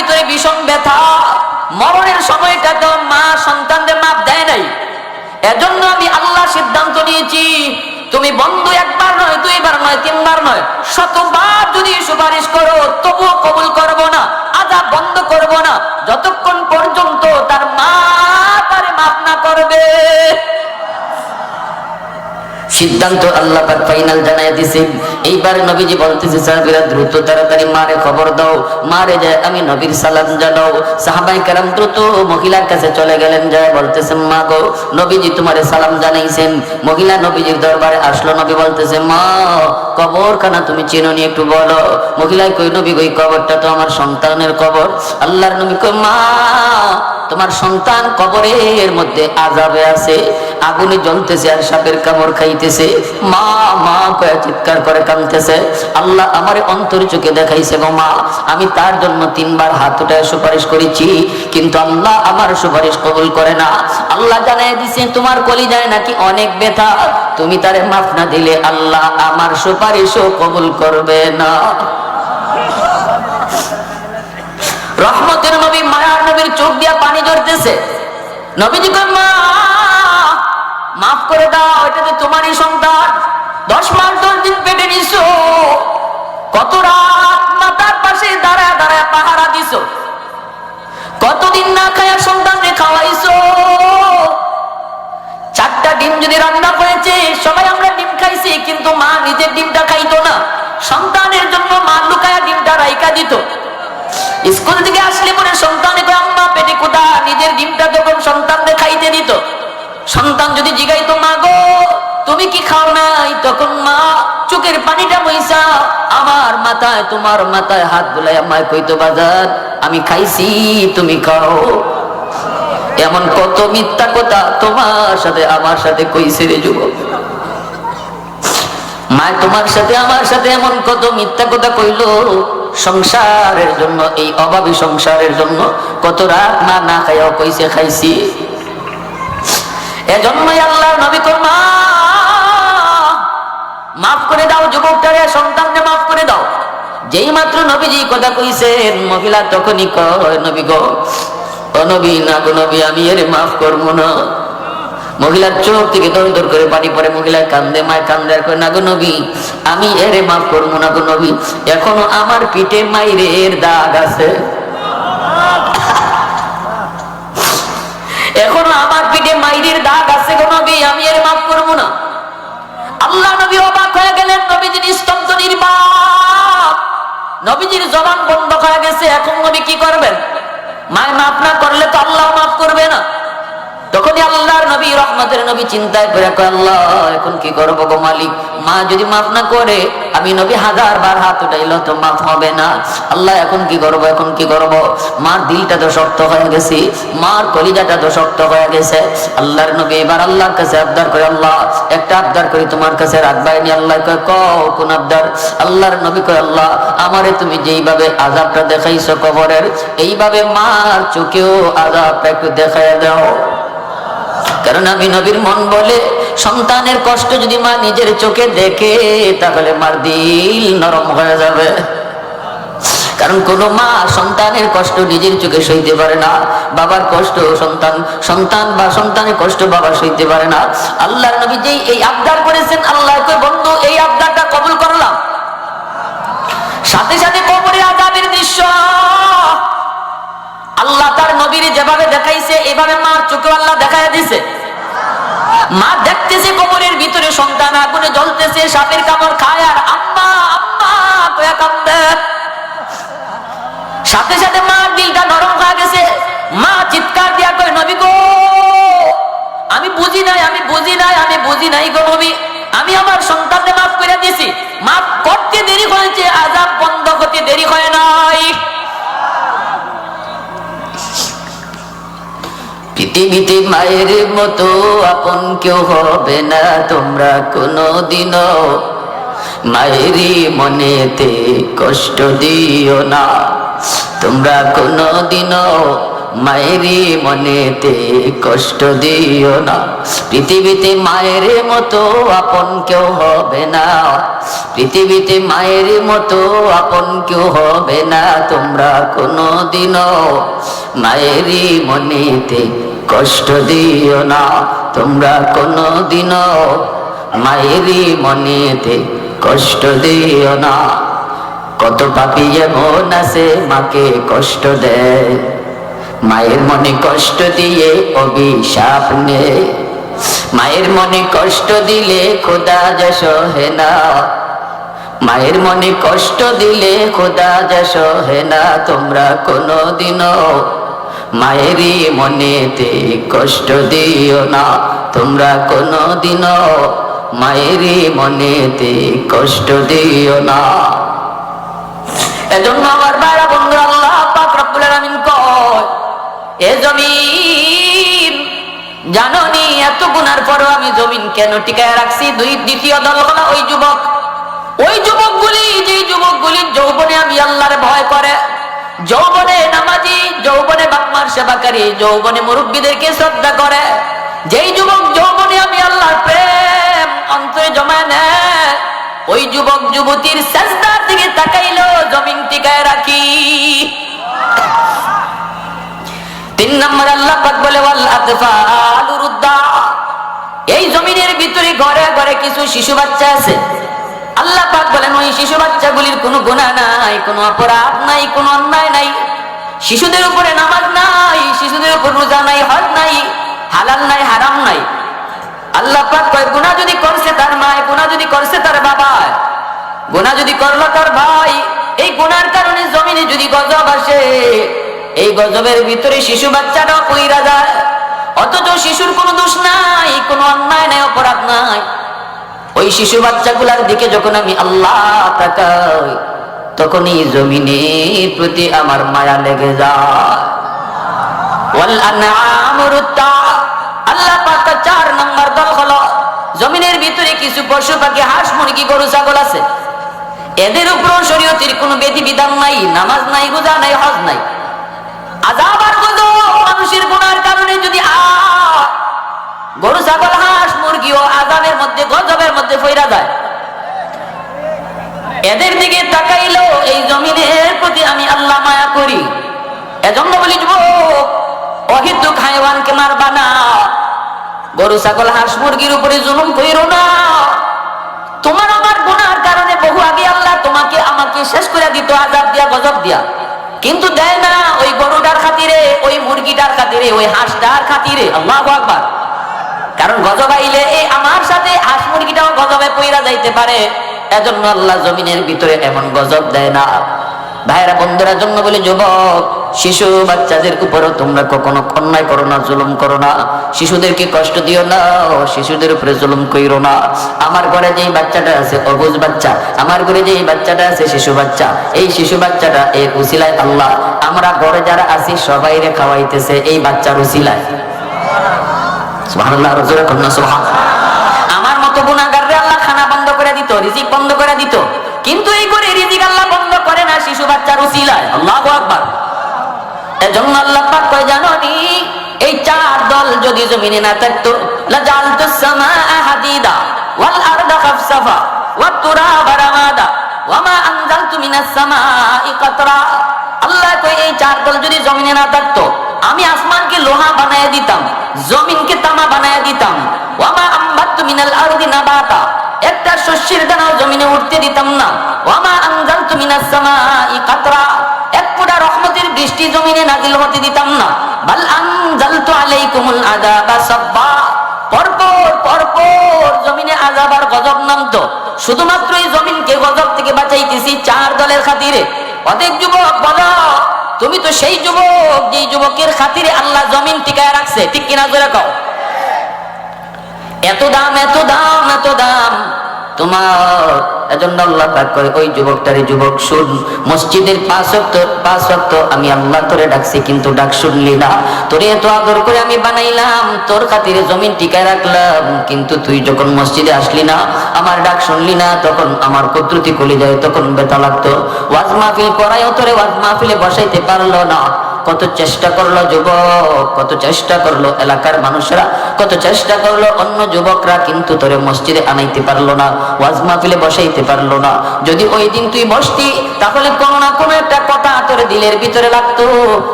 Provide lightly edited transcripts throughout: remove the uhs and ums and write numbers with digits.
ভিতরে ভীষণ ব্যথা। মরণের সময়টা তো মা সন্তানদের মাপ দেয় নাই। এজন্য আমি আল্লাহ সিদ্ধান্ত নিয়েছি, তুমি বন্ধু একবার নয়, দুইবার নয়, তিনবার নয়, শতবার যদি সুপারিশ করো তবুও কবুল করব না, আযাব বন্ধ করব না যতক্ষণ পর্যন্ত তার মা তারে মাফ না করবে। সিদ্ধান্ত আল্লাহ পাক ফাইনাল জানায় দিয়েছেন। এইবার নবীজি বলতেছে, সাহাবীরা দ্রুত তাড়াতাড়ি মারে খবর দাও, মারে যায় আমি নবীর সালাম জানাও। সাহাবায়ে কেরাম দ্রুত মহিলার কাছে চলে গেলেন, যায় বলতেছেন, মা গো, নবীজি তোমারে সালাম জানাইছেন। মহিলা নবীজির দরবারে আসলো। নবী বলতেছে, মা কবরখানা তুমি চেনো নি, একটু বলো। মহিলায় কই, নবী ওই কবরটা তো আমার সন্তানের কবর। আল্লাহর নবী কই, মা তোমার সন্তান কবরের মধ্যে আযাবে আছে, আগুনে জ্বলতেছে আর সাপের কামড় খাইতেছে। মা মা কয়ে চিৎকার করে কাঁদতেছে। আল্লাহ আমারে অন্তর চোখে দেখাইছে গো মা, আমি তার জন্য 3 বার হাত উঠায় সুপারিশ করেছি, কিন্তু আল্লাহ আমার সুপারিশ কবুল করে না। আল্লাহ জানাই দিছে, তোমার কলিজায় নাকি অনেক ব্যথা, তুমি তারে মাফ না দিলে আল্লাহ আমার সুপারিশও কবুল করবে না। রহমতের নবী, মায়ার নবীর চোখ দিয়া পানি ঝরতেছে। নবীজি কই, মা মাফ করে দাও, এটা তো তোমারই সন্তান, 10 মাস 10 দিন পেটে নিছো, কত রাত মাতার পাশে দাঁড়ায় দাঁড়ায় পাহারা দিছো, কতদিন না খায়া সন্তানকে খাওয়াইছো। 4টা ডিম যদি রান্না করেছে, সবাই আমরা ডিম খাইছি, কিন্তু মা নিজের ডিমটা খাইতো না, সন্তানের জন্য মা লুকায়া ডিমটা রাইখা দিত। স্কুল থেকে আসলে পরে সন্তানে কয়, আম্মা পেটে কোথা, নিজের ডিমটা যখন সন্তানকে খাইতে দিত। সন্তান যদি জিগাইতো, মা গো তুমি কি খাও নাই, তখন মা চোখের পানিটা বইসা আমার মাথায় তোমার মাথায় হাত বুলাই আমায় কইতো, বাজার আমি খাইছি, তুমি খাও। এমন কত মিথ্যা কথা তোমার সাথে আমার সাথে কইছে রে যুবক। মা তোমার সাথে আমার সাথে এমন কত মিথ্যা কথা কইলো সংসারের জন্য, এই অভাবী সংসারের জন্য কত রাত মা না খাইয়াও কইছে খাইছি। এজন্যই আল্লাহর নবী কই, মা মাফ করে দাও যুবকটারে, সন্তানকে মাফ করে দাও। যেই মাত্র নবীজি কথা কইছেন, মহিলা তখনই কয়, নবী গো, ও নবী, না গো নবী, আমি এর মাফ করবো না। মহিলার চোখ থেকে দর দর করে পানি পড়ে, মহিলা কান্দে, মায় কান্দে আর কয়, না গো নবী, আমি এরে মাফ করবো না গো নবী, এখনো আমার পিঠে মাইরের দাগ আছে, এখনো আমার পিঠে মাইরের দাগ আছে গো নবী, আমি এর মাফ করবো না। আল্লাহ নবী অবাক হয়ে গেলেন, নবীজির স্তব্ধ নির্বাক, নবীজির জবান বন্ধ হয়ে গেছে। এখন নবী কি করবেন? মায় মাফ না করলে তো আল্লাহ মাফ করবে না। তখনই আল্লাহর নবী, রহমতের নবী চিন্তায় করে কয়, আল্লাহ এখন কি করবো গো মালিক, মা যদি মাফ না করে আমি নবী 1000 বার হাত উঠাইলো তো মাফ হবে না। আল্লাহ এখন কি করবো, এখন কি করবো? মার দিলটা তো শক্ত হয়ে গেছে, মার কলিজাটা তো শক্ত হয়ে গেছে। আল্লাহর নবী এবার আল্লাহর কাছে আবদার করে, আল্লাহ একটা আবদার করি তোমার কাছে, রাখবাইনি। আল্লাহ কয়, কও কোন আবদার? আল্লাহর নবী কয়, আল্লাহ আমারে তুমি যেইভাবে আযাবটা দেখাইছো কবরের, এইভাবে মার চোখেও আযাবটা একটু দেখাইয়া দাও। কারণ আমি নবীর মন বলে, সন্তানের কষ্ট যদি মা নিজের চোখে দেখে তাহলে মার দিল নরম হয়ে যাবে। কারণ কোন মা সন্তানের কষ্ট নিজের চোখে সইতে পারে না, বাবার কষ্ট সন্তান, সন্তান বা সন্তানের কষ্ট বাবা সইতে পারে না। আল্লাহর নবী যেই এই আবদার করেছেন, আল্লাহ কয়, বন্ধু এই আবদারটা কবুল করলাম। সাথে সাথে কবরের আযাবের দৃশ্য আল্লাহ তার নবীর যেভাবে দেখাইছে, এভাবে মার চোখে আল্লাহ দেখায় দিছে। মা দেখতেছে কবরের ভিতরে সন্তান আগুনে জ্বলতেছে, সাপের কামড় খায়, আর আম্মা আম্মা কয়া কান্দে। সাথে সাথে মার দিলটা নরম হয়ে গেছে। মা চিৎকার দিয়া কয়, নবী গো, আমি বুঝি নাই, আমি বুঝি নাই, আমি বুঝি নাই গো নবী, আমি আমার সন্তানকে মাফ করে দিয়েছি। মাফ করতে দেরি হয়েছে, আযাব বন্ধ করতে দেরি হয় নাই। পৃথিবীতে মায়ের মতো আপন কেউ হবে না, তোমরা কোনোদিনও মায়েরই মনেতে কষ্ট দিও না, তোমরা কোনোদিনও মায়েরই মনেতে কষ্ট দিও না। পৃথিবীতে মায়ের মতো আপন কেউ হবে না, পৃথিবীতে মায়ের মতো আপন কেউ হবে না। তোমরা কোনোদিনও মায়েরই মনেতে কষ্ট দিও না, তোমরা কোনোদিনও মায়েরই মনেতে কষ্ট দিও না। কত পাপী এমন আছে মাকে কষ্ট দেয়, মায়ের মনে কষ্ট দিয়ে অভিশাপ নেয়। মায়ের মনে কষ্ট দিলে খোদা যে সহে না, মায়ের মনে কষ্ট দিলে খোদা যে সহে না। তোমরা কোনোদিনও মায়েরই মনেতে কষ্ট দিও না, তোমরা কোনোদিনও মায়েরই মনেতে কষ্ট দিও না। এজন্য আমার ভাইরা বন্ধু, আল্লাহ পাক রব্বুল আলামিন কয়, এ জমিন জাননি এত গুনার পরও আমি জমিন কেন টিকায় রাখছি? দ্বিতীয় দল হলো ওই যুবকগুলি, যেই যুবকগুলি যৌবনে আমি আল্লাহর ভয় করে, যৌবনে নামাজি, যৌবনে বাপমার সেবাকারী, যৌবনে মুরব্বীদেরকে শ্রদ্ধা করে, যেই যুবক যৌবনে আমি আল্লাহর প্রেম অন্তরে জমা নেয়, ওই যুবক যুবতীর সাজদার দিকে তাকাইলো জমিন টিকায় রাখি। 3 নম্বর আল্লাহ পাক বলে ওয়াল আতফালু রুদ্দা, এই জমিনের ভিতরে ঘরে ঘরে কিছু শিশু বাচ্চা আছে। আল্লাহ পাক বলেন ওই শিশু বাচ্চাগুলির কোনো গুনাহ নাই, কোনো অপরাধ নাই, কোনো অন্যায় নাই। শিশুদের উপরে নামাজ নাই, শিশুদের উপর রোজা নাই, হজ নাই, হালাল নাই, হারাম নাই। আল্লাহ পাক কয় গুনাহ যদি করছে তার মা, গুনাহ যদি করছে তার বাবা, গুনাহ যদি করলো তার ভাই, এই গুনার কারণে জমিনে যদি গজব আসে, এই গজবের ভিতরে শিশু বাচ্চাটাও পইরা যায়। অথচ শিশুর কোনো দোষ নাই, কোনো অন্যায় নাই, অপরাধ নাই। ওই শিশু বাচ্চাগুলার দিকে যখন আমি আল্লাহ তাকাই, তখনই জমিনের প্রতি আমার মায়া লেগে যায়। ওয়াল আনআমু রুদ্দা, আল্লাহ পাক 4 নম্বর দল হলো জমিনের ভিতরে কিছু পশু পাখি, হাঁস মুরগি গরু ছাগল আছে। এদের উপর শরীয়তের কোনো বিধি বিধান নাই, নামাজ নাই, রোজা নাই, হজ নাই। আযাব আর গজব মানুষের গুনার কারণে যদি গরু ছাগল হাঁস মুরগিও আযাবের মধ্যে, গজবের মধ্যে পইরা যায়, এদের দিকে তাকাইলো এই জমিনের প্রতি আমি আল্লাহ মায়া করি। এজন্য বলি যুবক, অহিতুক হায়াওয়ানকে মারবা না, গরু ছাগল হাঁস মুরগির উপরে জুলুম কইরো না। তোমার আমার গুনার কারণে বহু আগে আল্লাহ তোমাকে আমাকে শেষ করে দিত আযাব দিয়া, গজব দিয়া, কিন্তু দেয় না ওই গরুটার খাতিরে, ওই মুরগিটার খাতিরে, ওই হাঁসটার খাতিরে। আল্লাহু আকবার। কারণ গজব আইলে এই আমার সাথে হাঁস মুরগিটাও গজবে পইরা যাইতে পারে, এজন্য আল্লাহ জমিনের ভিতরে এমন গজব দেয় না। ভাইরা বন্ধুরা, জন্য বলে যুবক, শিশু বাচ্চাদের উপরও তোমরা কখনো অন্যায় করো না, জুলুম করো না, শিশুদেরকে কষ্ট দিও না, শিশুদের উপরে জুলুম কইরো না। আমার ঘরে যেই বাচ্চাটা আছে অবুঝ বাচ্চা, আমার ঘরে যেই বাচ্চাটা আছে শিশু বাচ্চা, এই শিশু বাচ্চাটা এর উসিলায় আল্লাহ আমরা ঘরে যারা আছি সবাইরে খাওয়াইতেছে এই বাচ্চার উসিলায়। সুবহানাল্লাহ, রাজুরা কন্যা সুবহানাল্লাহ। আমার মতো গুনাহগাররে আল্লাহ খানা বন্ধ করে দিত, রিজিক বন্ধ করে দিত, কিন্তু এই করে রিজিক আল্লাহ বন্ধ করে না শিশু বাচ্চার উসিলায়। আল্লাহু আকবার। এজন্য আল্লাহ পাক কয় জানোনি, এই 4 দল যদি জমিনে না থাকতো, লাজালতুস সামাআ হাদিদা ওয়াল আরদা খাফসাফা ওয়াত তুরাবা রামাদা ওয়ামা আনজালতু মিনাস সামাই কাতরা। আল্লাহ কয় এই 4 দল যদি জমিনে না থাকতো, আমি আসমানকে লোহা বানায় দিতাম, জমিনকে তামা বানায় দিতাম। ওয়ামা আমবাতু মিনাল আরদি নাবাতা, একটা শস্যের দানাও জমিনে উঠতে দিতাম না। ওয়ামা আনজালতু মিনাস সামাই কাতরা, এক ফোঁটা রহমতের বৃষ্টি জমিনে নাজিল হতে দিতাম না। বাল আনজালতু আলাইকুমুল আযাবা সাব্বা, পরপর জমিনে আযাব আর গজব নামতো, শুধুমাত্র এই জমিনকে গজব থেকে বাঁচাইতেছি 4 দলের খাতিরে। অনেক যুবক বলো, তুমি তো সেই যুবক যেই যুবকের খাতিরে আল্লাহ জমিন টিকায় রাখছে, ঠিক কিনা জোরে কও? এত দাম, এত দাম, এত দাম তোমার। এজন্য আল্লাহ পাক কয় ওই যুবকটারে, যুবক শুন, মসজিদের 5 ওয়াক্ত আমি আল্লাহ তোরে ডাকছি, কিন্তু ডাক শুনলি না। তোরে এত আদর করে আমি বানাইলাম, তোর খাতিরে জমিন টিকায় রাখলাম, কিন্তু তুই যখন মসজিদে আসলি না, আমার ডাক শুনলি না, তখন আমার কুদরতি কলিজায় তখন ব্যথা লাগতো। ওয়াজ মাহফিল করায়ও তোরে ওয়াজ মাহফিলে বসাইতে পারলো না, কত চেষ্টা করলো যুবক, কত চেষ্টা করলো এলাকার মানুষরা, কত চেষ্টা করলো অন্য যুবকরা, কিন্তু তোরে মসজিদে আনাইতে পারলো না, ওয়াজ মাহফিলে বসাইতে পারলো না। যদি ওই দিন তুই বসতি তাহলে কোনো না কোনো একটা কথা তোর দিলের ভিতরে লাগতো,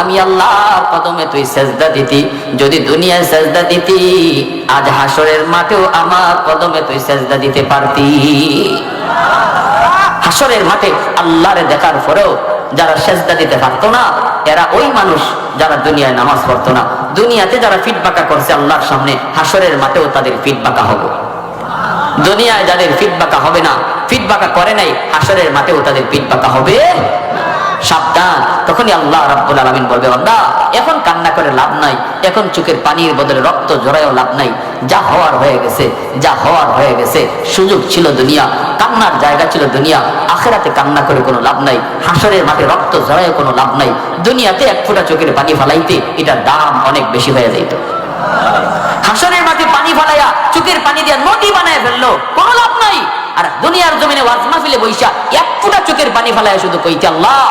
আমি আল্লাহর কদমে তুই সেজদা দিতি। যদি দুনিয়ায় সেজদা দিতি, আজ হাসরের মাঠেও আমার কদমে তুই সেজদা দিতে পারতি। হাসরের মাঠে আল্লাহরে দেখার পরেও যারা সেজদা দিতে পারতো না, এরা ওই মানুষ যারা দুনিয়ায় নামাজ পড়তো না। দুনিয়াতে যারা ফিটবাকা করছে আল্লাহর সামনে, হাসরের মাঠেও তাদের ফিটবাকা হবে। দুনিয়ায় যাদের ফিটবাকা হবে না, ফিটবাকা করে নাই, হাসরের মাঠেও তাদের ফিটবাকা হবে। সাবধান। তখনই আল্লাহ রাব্বুল আলামিন বলবে, বান্দা এখন কান্না করে লাভ নাই, এখন চোখের পানির বদলে রক্ত ঝরায়ও লাভ নাই, যা হওয়ার হয়ে গেছে, যা হওয়ার হয়ে গেছে। সুযোগ ছিল দুনিয়া, কান্নার জায়গা ছিল দুনিয়া, আখিরাতে কান্না করে কোনো লাভ নাই, হাসরের মাঠে রক্ত ঝরায়ও কোনো লাভ নাই। দুনিয়াতে এক ফোঁটা চোখের পানি ফালাইতে এটার দাম অনেক বেশি হয়ে যাইত। হাসরের মাঠে পানি ফালাইয়া চোখের পানি দিয়া নদী বানায় ফেললো, কোনো লাভ নাই। আর দুনিয়ার জমিনে ওয়াজ মাহফিলে বইসা এক ফোঁটা চোখের পানি ফালাইয়া শুধু কইতে, আল্লাহ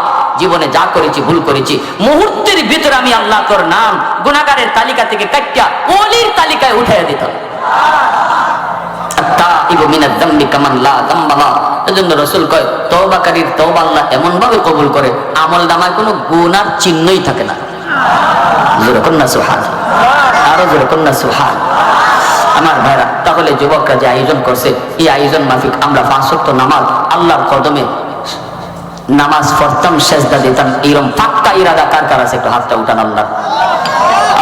জীবনে যা করেছি ভুল করেছি, মুহূর্তের ভিতরে আমি আল্লাহ তোর নাম গুনাহগারের তালিকা থেকে কাটিয়া ওলির তালিকায় উঠাইয়া দিতাম। তাইবু মিনাজ যামবি কামান লা যামবা লাহু। এজন্য রাসূল কয়, তওবাকারীর তওবা আল্লাহ এমন ভাবে কবুল করে আমলনামায় কোনো গুনার চিহ্নই থাকে না। জোরে কোন না সুবহানাল্লাহ, আরো জোরে কোন না সুবহানাল্লাহ। আমার ভাইরা, তাহলে যুবকরা যে আয়োজন করছে, এই আয়োজন মাফিক আমরা 5 ওয়াক্ত নামাজ আল্লাহর কদমে নামাজ পড়তাম, সেজদা দিতাম, এরকম পাক্কা ইরাদা কার কার আছে? একটু হাতটা উঠান। আল্লাহ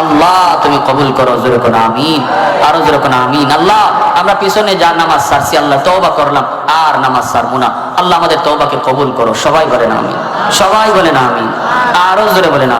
আল্লাহ তুমি কবুল করো, জোরে কোন আমিন, আরো জোরে কোন আমিন। আল্লাহ আমরা পিছনে যা নামাজ ছাড়ছি আল্লাহ তওবা করলাম, আর নামাজ ছাড়বো না। আল্লাহ আমাদের তওবাকে কবুল করো। সবাই বলেন আমিন, সবাই বলেন আমিন, আরো জোরে বলেন।